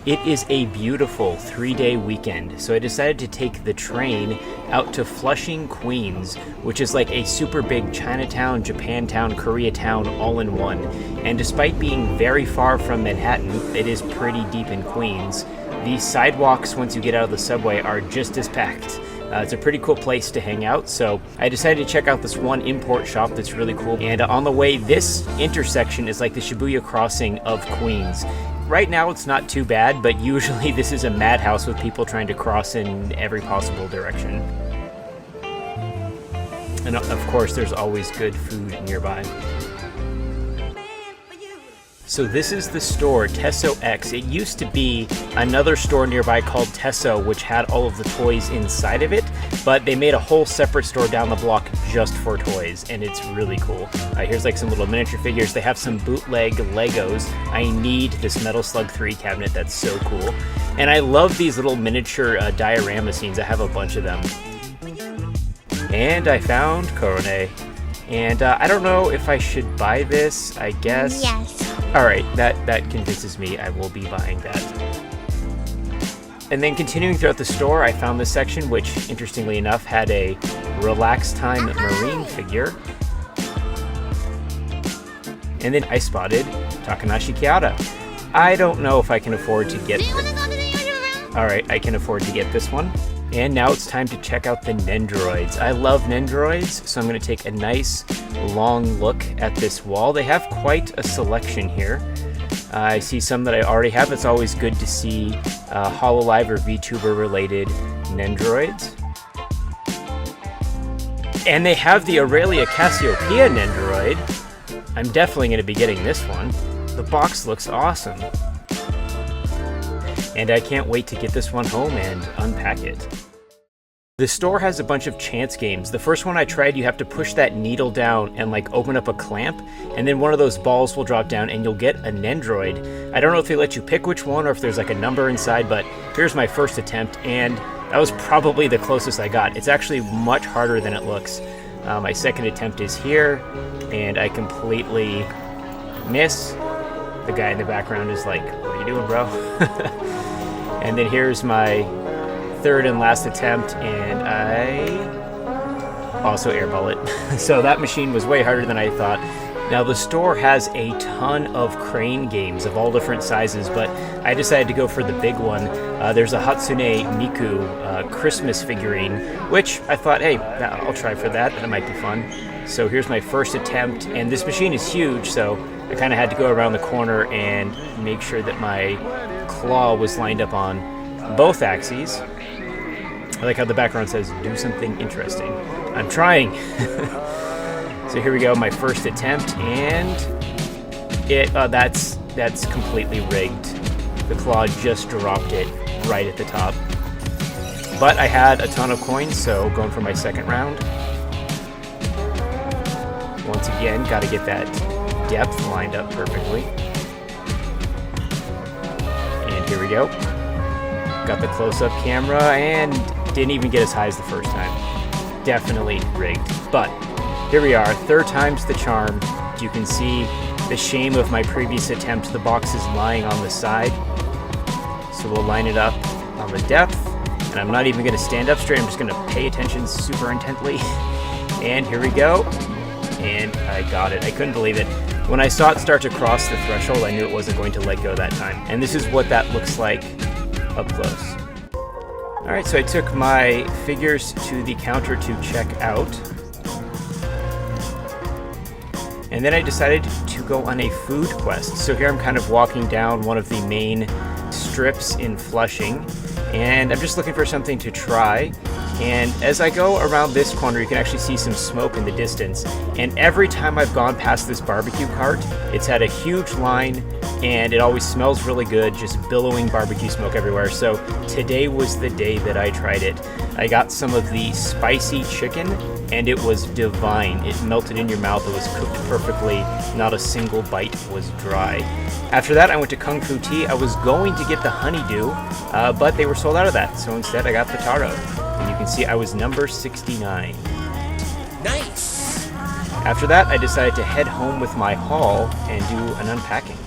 It is a beautiful 3-day weekend, so I decided to take the train out to Flushing, Queens, which is like a super big Chinatown, Japantown, Koreatown all in one. And despite being very far from Manhattan, it is pretty deep in Queens. The sidewalks, once you get out of the subway, are just as packed. It's a pretty cool place to hang out, so I decided to check out this one import shop that's really cool. And on the way, this intersection is like the Shibuya crossing of Queens. Right now it's not too bad, but usually this is a madhouse with people trying to cross in every possible direction. And of course there's always good food nearby. So this is the store, Tesso X. It used to be another store nearby called Tesso, which had all of the toys inside of it, but they made a whole separate store down the block just for toys, and it's really cool. Here's like some little miniature figures. They have some bootleg Legos. I need this Metal Slug 3 cabinet, that's so cool. And I love these little miniature diorama scenes. I have a bunch of them. And I found Korone. And I don't know if I should buy this, I guess. Yes. Alright, that convinces me I will be buying that. And then continuing throughout the store, I found this section, which, interestingly enough, had a Relax Time Marine figure. And then I spotted Takanashi Kiara. I don't know if I can afford to get this. Alright, I can afford to get this one. And now it's time to check out the Nendoroids. I love Nendoroids, so I'm going to take a nice long look at this wall. They have quite a selection here. I see some that I already have. It's always good to see Hololive or VTuber related Nendoroids. And they have the Aurelia Cassiopeia Nendoroid. I'm definitely going to be getting this one. The box looks awesome. And I can't wait to get this one home and unpack it. The store has a bunch of chance games. The first one I tried, you have to push that needle down and like open up a clamp, and then one of those balls will drop down and you'll get a Nendoroid. I don't know if they let you pick which one or if there's like a number inside, but here's my first attempt, and that was probably the closest I got. It's actually much harder than it looks. My second attempt is here, and I completely miss. The guy in the background is like, "What are you doing, bro?" And then here's my third and last attempt, and I also airball it. So that machine was way harder than I thought. Now the store has a ton of crane games of all different sizes, but I decided to go for the big one. There's a Hatsune Miku Christmas figurine, which I thought, hey, I'll try for that. That might be fun. So here's my first attempt, and this machine is huge, so I kind of had to go around the corner and make sure that my claw was lined up on both axes. I like how the background says, do something interesting. I'm trying. So here we go, my first attempt, and that's completely rigged. The claw just dropped it right at the top. But I had a ton of coins, so going for my second round. Once again, gotta get that depth lined up perfectly. And here we go. Got the close-up camera and didn't even get as high as the first time. Definitely rigged. But here we are, third time's the charm. You can see the shame of my previous attempt. The box is lying on the side. So we'll line it up on the depth. And I'm not even going to stand up straight. I'm just going to pay attention super intently. And here we go. And I got it. I couldn't believe it. When I saw it start to cross the threshold, I knew it wasn't going to let go that time. And this is what that looks like up close. Alright, so I took my figures to the counter to check out. And then I decided to go on a food quest. So here I'm kind of walking down one of the main strips in Flushing, and I'm just looking for something to try. And as I go around this corner, you can actually see some smoke in the distance. And every time I've gone past this barbecue cart, it's had a huge line, and it always smells really good, just billowing barbecue smoke everywhere. So today was the day that I tried it. I got some of the spicy chicken, and it was divine. It melted in your mouth. It was cooked perfectly. Not a single bite was dry. After that, I went to Kung Fu Tea. I was going to get the honeydew, but they were sold out of that. So instead, I got the taro. And you can see I was number 69. Nice! After that, I decided to head home with my haul and do an unpacking.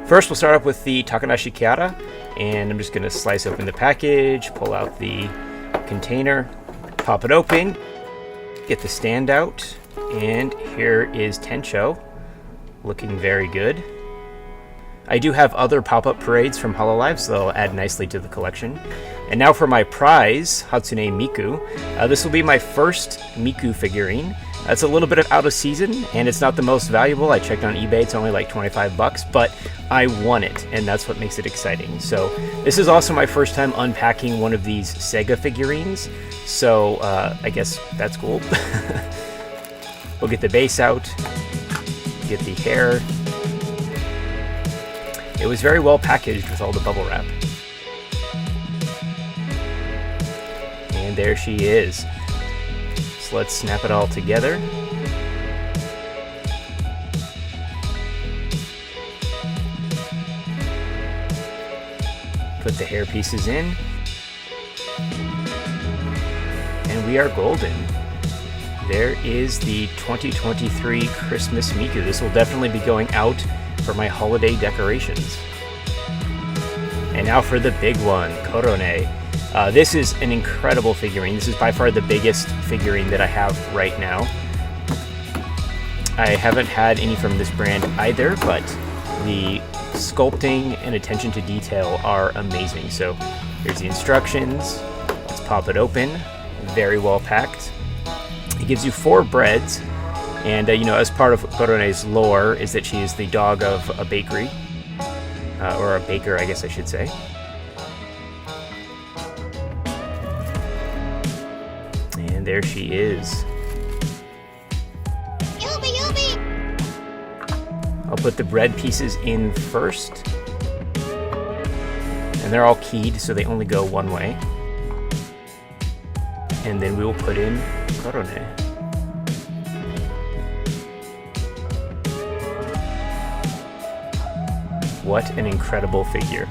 First, we'll start up with the Takanashi Kiara, and I'm just going to slice open the package, pull out the container, pop it open, get the stand out, and here is Tencho, looking very good. I do have other pop-up parades from Hololive, so they'll add nicely to the collection. And now for my prize, Hatsune Miku. This will be my first Miku figurine. It's a little bit out of season, and it's not the most valuable. I checked on eBay, it's only like 25 bucks, but I won it, and that's what makes it exciting. So this is also my first time unpacking one of these Sega figurines, so I guess that's cool. We'll get the base out, get the hair. It was very well packaged with all the bubble wrap. And there she is. So let's snap it all together. Put the hair pieces in. And we are golden. There is the 2023 Christmas Miku. This will definitely be going out for my holiday decorations. And now for the big one, Korone. This is an incredible figurine. This is by far the biggest figurine that I have right now. I haven't had any from this brand either, but the sculpting and attention to detail are amazing. So here's the instructions. Let's pop it open. Very well packed. It gives you 4 breads. And, as part of Korone's lore is that she is the dog of a bakery, or a baker, I guess I should say. And there she is. I'll put the bread pieces in first. And they're all keyed, so they only go one way. And then we will put in Korone. What an incredible figure.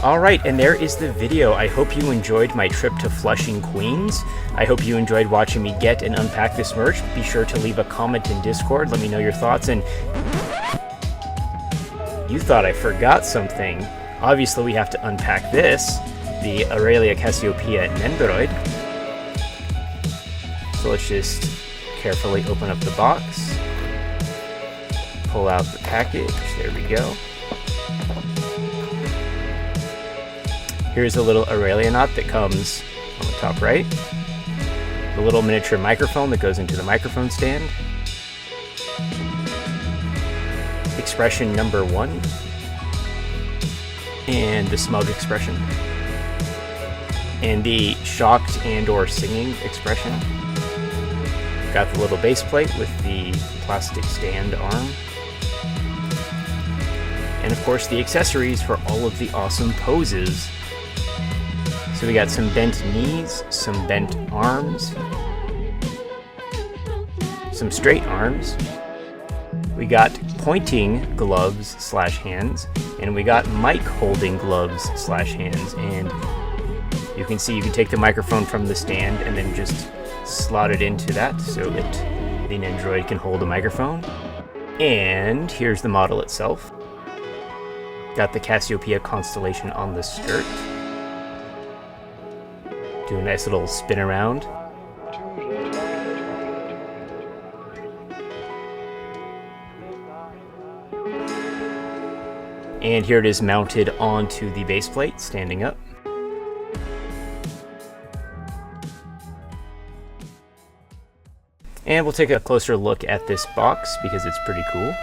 Alright, and there is the video. I hope you enjoyed my trip to Flushing, Queens. I hope you enjoyed watching me get and unpack this merch. Be sure to leave a comment in Discord. Let me know your thoughts. And you thought I forgot something. Obviously, we have to unpack this, the Aurelia Cassiopeia Nendoroid. So let's just carefully open up the box. Pull out the package. There we go. Here's a little Aurelia knot that comes on the top right. The little miniature microphone that goes into the microphone stand. Expression number 1. And the smug expression. And the shocked and or singing expression. Got the little base plate with the plastic stand arm. And of course the accessories for all of the awesome poses. So we got some bent knees, some bent arms, some straight arms. We got pointing gloves / hands, and we got mic holding gloves / hands. And you can see you can take the microphone from the stand and then just slot it into that so that the Nendoroid can hold a microphone. And here's the model itself. Got the Cassiopeia constellation on the skirt. Do a nice little spin around. And here it is mounted onto the base plate, standing up. And we'll take a closer look at this box because it's pretty cool.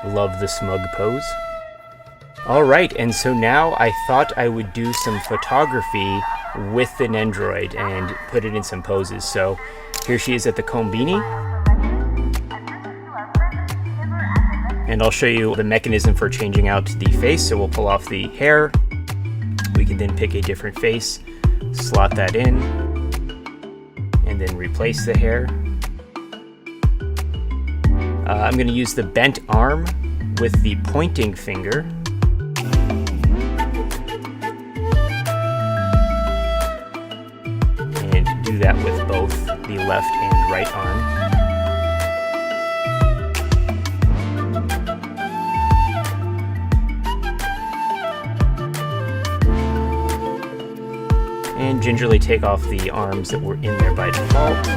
Love the smug pose. Alright, and so now I thought I would do some photography with the Nendoroid and put it in some poses. So here she is at the Konbini. And I'll show you the mechanism for changing out the face. So we'll pull off the hair. We can then pick a different face, slot that in, and then replace the hair. I'm going to use the bent arm with the pointing finger. And do that with both the left and right arm. gingerly take off the arms that were in there by default.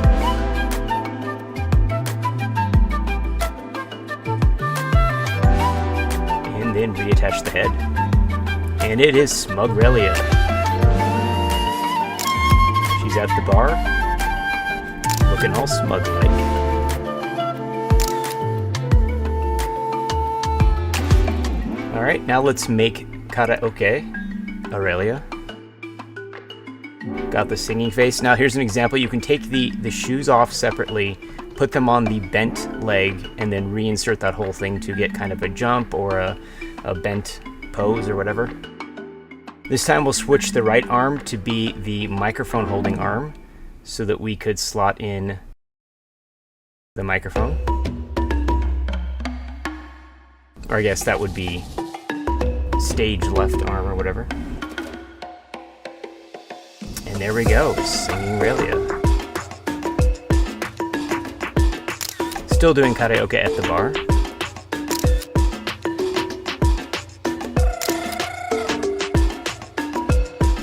And then reattach the head. And it is Aurelia. She's at the bar, looking all smug-like. Alright, now let's make karaoke, Aurelia. Got the singing face. Now here's an example. You can take the shoes off separately, put them on the bent leg, and then reinsert that whole thing to get kind of a jump or a bent pose or whatever. This time we'll switch the right arm to be the microphone holding arm so that we could slot in the microphone. Or I guess that would be stage left arm or whatever. And there we go, singing Aurelia. Still doing karaoke at the bar.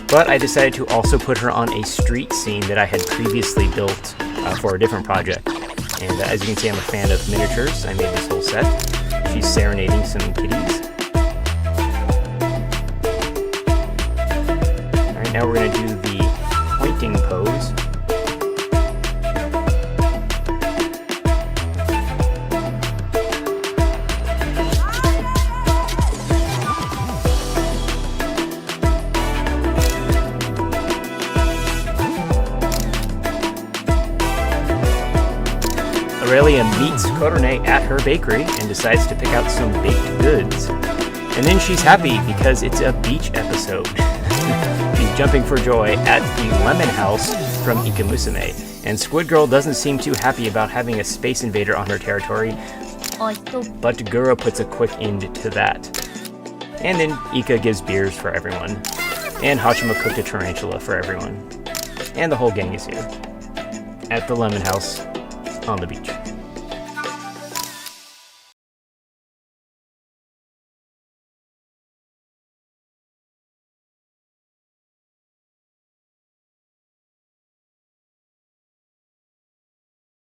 But I decided to also put her on a street scene that I had previously built for a different project. And as you can see, I'm a fan of miniatures. I made this whole set. She's serenading some kitties. Alright, now we're going to do the pointing pose. Aurelia meets Corone at her bakery and decides to pick out some baked goods. And then she's happy because it's a beach episode. She's jumping for joy at the Lemon House from Ikamusume. And Squid Girl doesn't seem too happy about having a space invader on her territory, but Guro puts a quick end to that. And then Ika gives beers for everyone. And Hachima cooked a tarantula for everyone. And the whole gang is here at the Lemon House on the beach.